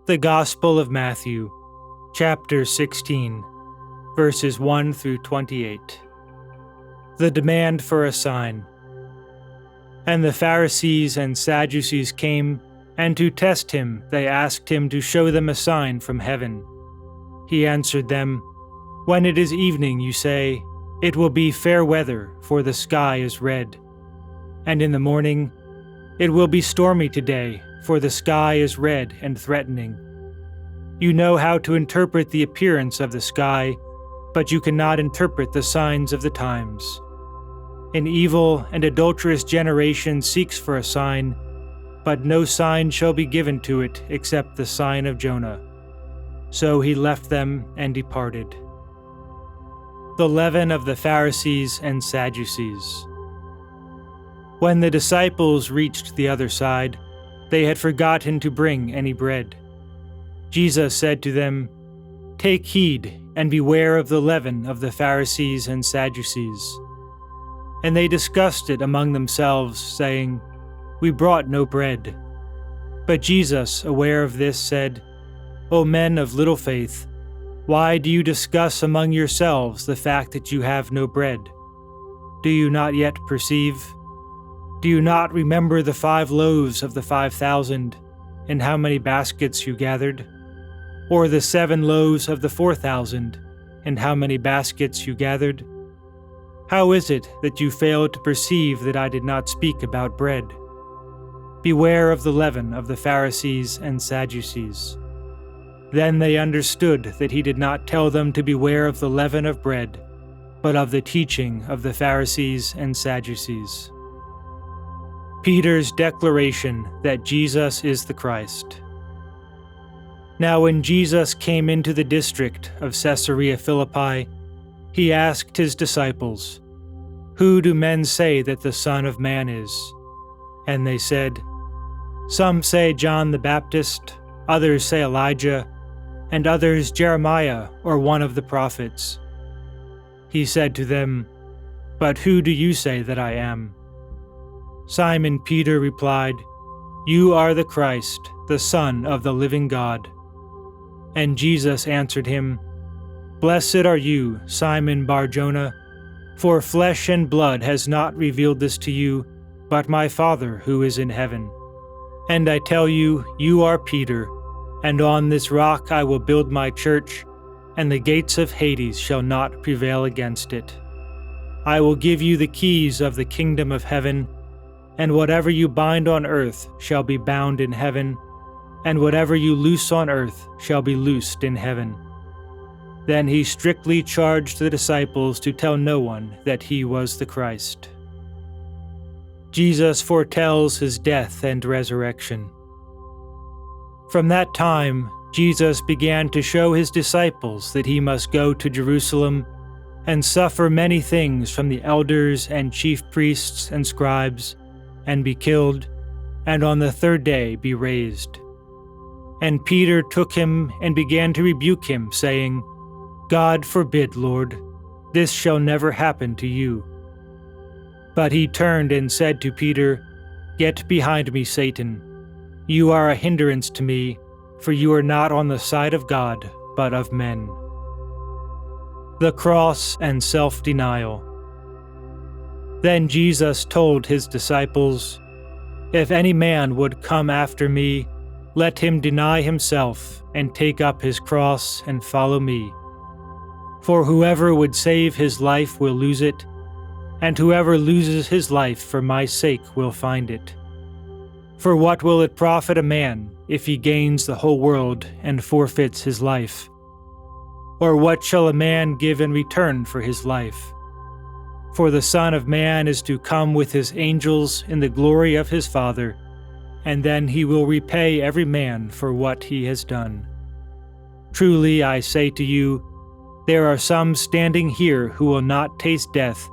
The Gospel of Matthew, chapter 16, verses 1 through 28. The demand for a sign. And the Pharisees and Sadducees came, and to test him they asked him to show them a sign from heaven. He answered them, "When it is evening, you say, 'It will be fair weather, for the sky is red.' And in the morning, 'It will be stormy today, for the sky is red and threatening.' You know how to interpret the appearance of the sky, but you cannot interpret the signs of the times. An evil and adulterous generation seeks for a sign, but no sign shall be given to it except the sign of Jonah." So he left them and departed. The leaven of the Pharisees and Sadducees. When the disciples reached the other side, they had forgotten to bring any bread. Jesus said to them, "Take heed and beware of the leaven of the Pharisees and Sadducees." And they discussed it among themselves, saying, "We brought no bread." But Jesus, aware of this, said, "O men of little faith, why do you discuss among yourselves the fact that you have no bread? Do you not yet perceive? Do you not remember the 5 loaves of the 5,000, and how many baskets you gathered? Or the 7 loaves of the 4,000, and how many baskets you gathered? How is it that you fail to perceive that I did not speak about bread? Beware of the leaven of the Pharisees and Sadducees." Then they understood that he did not tell them to beware of the leaven of bread, but of the teaching of the Pharisees and Sadducees. Peter's declaration that Jesus is the Christ. Now when Jesus came into the district of Caesarea Philippi, he asked his disciples, "Who do men say that the Son of Man is?" And they said, "Some say John the Baptist, others say Elijah, and others Jeremiah or one of the prophets." He said to them, "But who do you say that I am?" Simon Peter replied, "You are the Christ, the Son of the living God." And Jesus answered him, "Blessed are you, Simon Bar-Jonah, for flesh and blood has not revealed this to you, but my Father who is in heaven. And I tell you, you are Peter, and on this rock I will build my church, and the gates of Hades shall not prevail against it. I will give you the keys of the kingdom of heaven, and whatever you bind on earth shall be bound in heaven, and whatever you loose on earth shall be loosed in heaven." Then he strictly charged the disciples to tell no one that he was the Christ. Jesus foretells his death and resurrection. From that time, Jesus began to show his disciples that he must go to Jerusalem and suffer many things from the elders and chief priests and scribes, and be killed, and on the 3rd day be raised. And Peter took him and began to rebuke him, saying, "God forbid, Lord, this shall never happen to you." But he turned and said to Peter, "Get behind me, Satan. You are a hindrance to me, for you are not on the side of God, but of men." The cross and self-denial. Then Jesus told his disciples, "If any man would come after me, let him deny himself and take up his cross and follow me. For whoever would save his life will lose it, and whoever loses his life for my sake will find it. For what will it profit a man if he gains the whole world and forfeits his life? Or what shall a man give in return for his life? For the Son of Man is to come with his angels in the glory of his Father, and then he will repay every man for what he has done. Truly I say to you, there are some standing here who will not taste death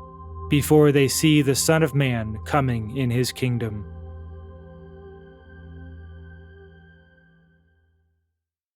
before they see the Son of Man coming in his kingdom."